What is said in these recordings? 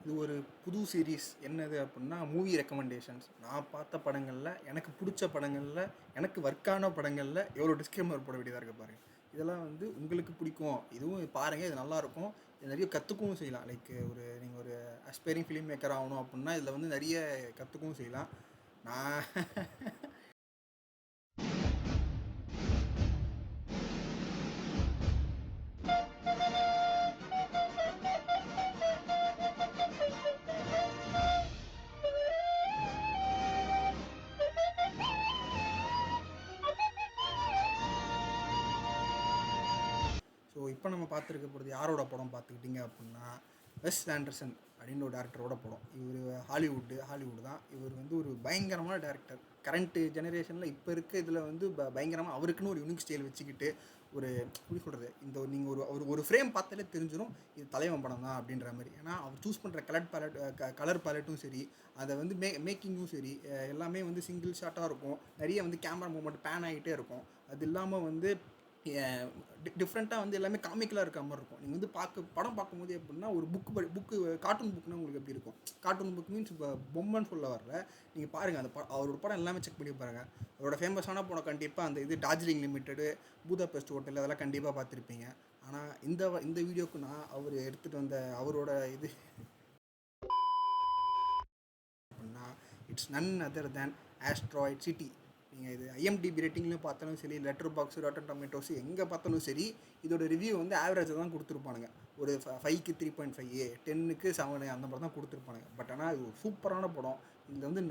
இது ஒரு புது சீரீஸ். என்னது அப்படின்னா மூவி ரெக்கமெண்டேஷன்ஸ். நான் பார்த்த படங்களில் எனக்கு பிடிச்ச படங்களில் எனக்கு ஒர்க்கான படங்களில் எவ்வளோ டிஸ்க்ளைமர் போட வேண்டியதாக இருக்க பாருங்கள். இதெல்லாம் வந்து உங்களுக்கு பிடிக்கும், இதுவும் பாருங்கள், இது நல்லாயிருக்கும், இது நிறைய கற்றுக்கவும் செய்யலாம். லைக் நீங்கள் ஒரு அஸ்பைரிங் ஃபிலிம் மேக்கர் ஆகணும் அப்படின்னா இதில் வந்து நிறைய கற்றுக்கவும் செய்யலாம். நான் ஸோ இப்போ நம்ம பார்த்துருக்க போகிறது யாரோட படம் பார்த்துக்கிட்டிங்க அப்படின்னா வெஸ் ஆண்டர்சன் அப்படின்னு ஒரு டேரக்டரோட படம். இவர் ஹாலிவுட் தான். இவர் வந்து ஒரு பயங்கரமான டேரக்டர். கரண்ட்டு ஜெனரேஷனில் இப்போ இருக்க இதில் வந்து பயங்கரமாக அவருக்குன்னு ஒரு யூனிக் ஸ்டைல் வச்சுக்கிட்டு ஒரு எப்படி சொல்கிறது, இந்த நீங்கள் ஒரு ஃப்ரேம் பார்த்தாலே தெரிஞ்சிடும் இது தலைவன் படம் தான் அப்படின்ற மாதிரி. ஏன்னா அவர் சூஸ் பண்ணுற கலர் பேலட்டும் சரி, அதை வந்து மேக்கிங்கும் சரி, எல்லாமே வந்து சிங்கிள் ஷாட்டாக இருக்கும். நிறைய வந்து கேமரா மூவ்மெண்ட் பேன் ஆகிட்டே இருக்கும். அது இல்லாமல் வந்து டிஃப்ரெண்ட்டாக வந்து எல்லாமே காமிக்கலாக இருக்க மாதிரி இருக்கும். நீங்கள் வந்து படம் பார்க்கும்போது எப்படின்னா ஒரு புக்கு கார்ட்டூன் புக்குன்னா உங்களுக்கு எப்படி இருக்கும். கார்ட்டூன் புக் மீன்ஸ் இப்போ பொம்மைன்னு சொல்ல வரல. நீங்கள் பாருங்கள் அந்த அவரோட படம் எல்லாமே செக் பண்ணி பாருங்கள். அவரோட ஃபேமஸான படம் கண்டிப்பாக அந்த இது டார்ஜிலிங் லிமிட்டெடு, பூதாபெஸ்ட் ஹோட்டல், அதெல்லாம் கண்டிப்பாக பார்த்துருப்பீங்க. ஆனால் இந்த வீடியோக்கு நான் அவர் எடுத்துகிட்டு வந்த அவரோட இது அப்படின்னா it's none other than asteroid city. நீங்கள் இது ஐஎம்டிபி ரேட்டிங்லையும் பார்த்தாலும் சரி, லெட்டர் பாக்ஸ், ராட்டன் டொமேட்டோஸ் எங்கே பார்த்தாலும் சரி, இதோட ரிவ்யூ வந்து ஆவரேஜாக தான் கொடுத்துருப்பானுங்க. ஒரு 5க்கு 3.5, 10க்கு 7 அந்த மாதிரி தான் கொடுத்துருப்பானுங்க. பட் ஆனால் இது ஒரு சூப்பரான படம். இதில் வந்து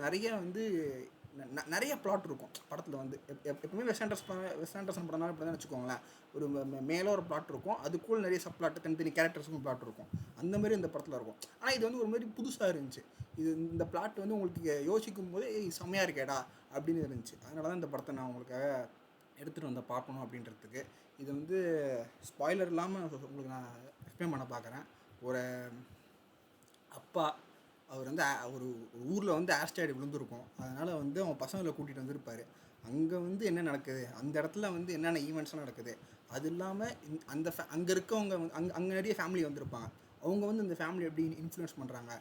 நிறைய பிளாட் இருக்கும் படத்தில். வந்து எப்பவுமே வெஸ் ஆண்டர்சன் படம்னாலும் இப்படி தான் வச்சுக்கோங்களேன். ஒரு மேலே ஒரு பிளாட் இருக்கும், அதுக்குள்ள நிறைய சப் பிளாட், தனித்தனி கேரக்டர்ஸுக்கும் பிளாட் இருக்கும். அந்த மாதிரி இந்த படத்தில் இருக்கும். ஆனால் இது வந்து ஒரு மாதிரி புதுசாக இருந்துச்சு. இந்த பிளாட் வந்து உங்களுக்கு யோசிக்கும் போதே செம்மையாக இருக்கேடா அப்படின்னு இருந்துச்சு. அதனால தான் இந்த படத்தை நான் உங்களுக்காக எடுத்துகிட்டு வந்து பார்க்கணும் அப்படின்றதுக்கு. இது வந்து ஸ்பாய்லர் இல்லாமல் உங்களுக்கு நான் எக்ஸ்பிளைன் பண்ண பார்க்குறேன். ஒரு அப்பா, அவர் வந்து ஒரு ஊரில் வந்து ஆஸ்ட்ராய்டு விழுந்திருக்கும். அதனால் வந்து அவன் பசங்களை கூட்டிகிட்டு வந்திருப்பார். அங்கே வந்து என்ன நடக்குது, அந்த இடத்துல வந்து என்னென்ன ஈவெண்ட்ஸ்லாம் நடக்குது, அது இல்லாமல் அங்கே இருக்கவங்க அங்கே நிறைய ஃபேமிலி வந்திருப்பாங்க. அவங்க வந்து இந்த ஃபேமிலி எப்படி இன்ஃப்ளூயன்ஸ் பண்ணுறாங்க,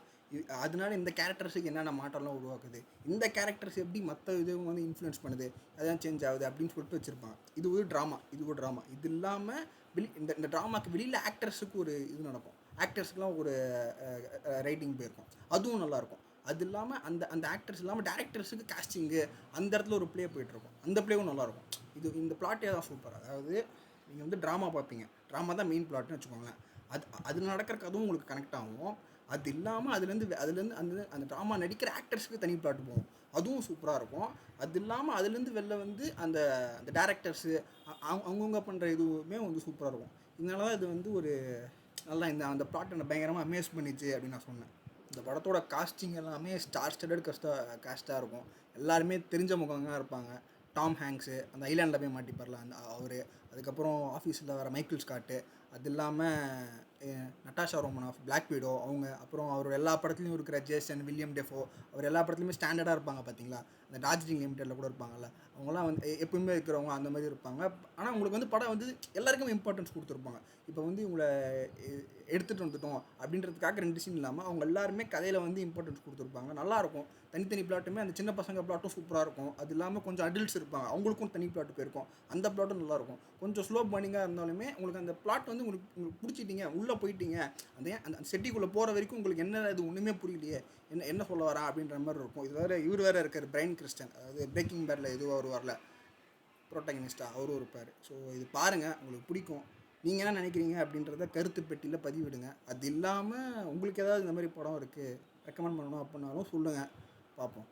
அதனால இந்த கேரக்டர்ஸுக்கு என்னென்ன மாற்றம்லாம் உருவாக்குது, இந்த கேரக்டர்ஸ் எப்படி மற்ற இதுவும் வந்து இன்ஃப்ளூயன்ஸ் பண்ணுது, அதான் சேஞ்ச் ஆகுது அப்படின்னு சொல்லிட்டு வச்சுருப்பாங்க. இது ஒரு ட்ராமா. இது இல்லாமல் இந்த ட்ராமாக்கு வெளியில் ஆக்டர்ஸுக்கு ஒரு இது நடக்கும். ஆக்டர்ஸ்க்குலாம் ஒரு ரைட்டிங் போயிருக்கும், அதுவும் நல்லாயிருக்கும். அது இல்லாமல் அந்த ஆக்டர்ஸ் இல்லாமல் டேரக்டர்ஸுக்கு காஸ்டிங்கு அந்த இடத்துல ஒரு ப்ளே போய்ட்டுருக்கும். அந்த ப்ளேவும் நல்லாயிருக்கும். இந்த பிளாட்டே தான் சூப்பர். அதாவது நீங்கள் வந்து ட்ராமா பார்ப்பீங்க, ட்ராமா தான் மெயின் பிளாட்னு வச்சுக்கோங்களேன். அது நடக்கிற கதுவும் உங்களுக்கு கனெக்ட் ஆகும். அது இல்லாமல் அதுலேருந்து அந்த ட்ராமா நடிக்கிற ஆக்டர்ஸுக்கு தனி பிளாட் போகும், அதுவும் சூப்பராக இருக்கும். அது இல்லாமல் அதுலேருந்து வெளில வந்து அந்த டேரக்டர்ஸு அவங்கவுங்க பண்ணுற இதுவுமே வந்து சூப்பராக இருக்கும். இதனால தான் இது வந்து ஒரு நல்லா அந்த பிளாட் என்னை பயங்கரமாக அமேஸ் பண்ணிச்சு அப்படின்னு நான் சொன்னேன். இந்த படத்தோட காஸ்டிங் எல்லாமே ஸ்டார் ஸ்டடட் காஸ்ட்டாக இருக்கும். எல்லாருமே தெரிஞ்ச முகங்களாக இருப்பாங்க. டாம் ஹேங்க்ஸு அந்த ஐலாண்டில் போய் மாட்டிப்பார்ல அவர், அதுக்கப்புறம் ஆஃபீஸில் வர மைக்கேல் ஸ்காட்டு, அது இல்லாமல் நட்டாஷா ரோமனாஃப், பிளாக் வீடோ அவங்க, அப்புறம் அவரோட எல்லா படத்துலையும் இருக்கிற ஜேசன், வில்லியம் டெஃபோ, அவர் எல்லா படத்துலையுமே ஸ்டாண்டர்டாக இருப்பாங்க பார்த்தீங்களா. அந்த டார்ஜிலிங் லிமிட்டடில் கூட இருப்பாங்கல்ல, அவங்களாம் வந்து எப்பவுமே இருக்கிறவங்க அந்த மாதிரி இருப்பாங்க. ஆனால் உங்களுக்கு வந்து படம் வந்து எல்லாருக்குமே இம்பார்ட்டன்ஸ் கொடுத்துருப்பாங்க. இப்போ வந்து இவங்களை எடுத்துகிட்டு வந்துட்டோம் அப்படின்றதுக்காக 2 சீன் இல்லாமல் அவங்க எல்லாருமே கதையில் வந்து இம்பார்ட்டன்ஸ் கொடுத்துருப்பாங்க. நல்லாயிருக்கும். தனித்தனி பிளாட்டுமே அந்த சின்ன பசங்க பிளாட்டும் சூப்பராக இருக்கும். அது இல்லாமல் கொஞ்சம் அடல்ட்ஸ் இருப்பாங்க, அவங்களுக்கும் தனி பிளாட் போயிருக்கும், அந்த பிளாட்டும் நல்லாயிருக்கும். கொஞ்சம் ஸ்லோ பர்னிங்காக இருந்தாலுமே உங்களுக்கு அந்த பிளாட் வந்து உங்களுக்கு பிடிச்சிட்டிங்க, உள்ளே போயிட்டீங்க, அந்த செட்டிக்குள்ளே போகிற வரைக்கும் உங்களுக்கு என்ன இது ஒன்றுமே புரியலையே, என்ன சொல்ல வரா அப்படின்ற மாதிரி இருக்கும். இது இவர் வேறு இருக்கார், பிரைன் கிறிஸ்டன், அதாவது பிரேக்கிங் பேடில் எதுவும் அவர் வரல ப்ரோட்டகனிஸ்டாக அவரும் இருப்பார். ஸோ இது பாருங்கள், உங்களுக்கு பிடிக்கும். நீங்கள் என்ன நினைக்கிறீங்க அப்படின்றத கருத்து பெட்டியில் பதிவிடுங்க. அது இல்லாமல் உங்களுக்கு ஏதாவது இந்த மாதிரி படம் இருக்குது ரெக்கமெண்ட் பண்ணணும் அப்படின்னாலும் சொல்லுங்கள், பார்ப்போம்.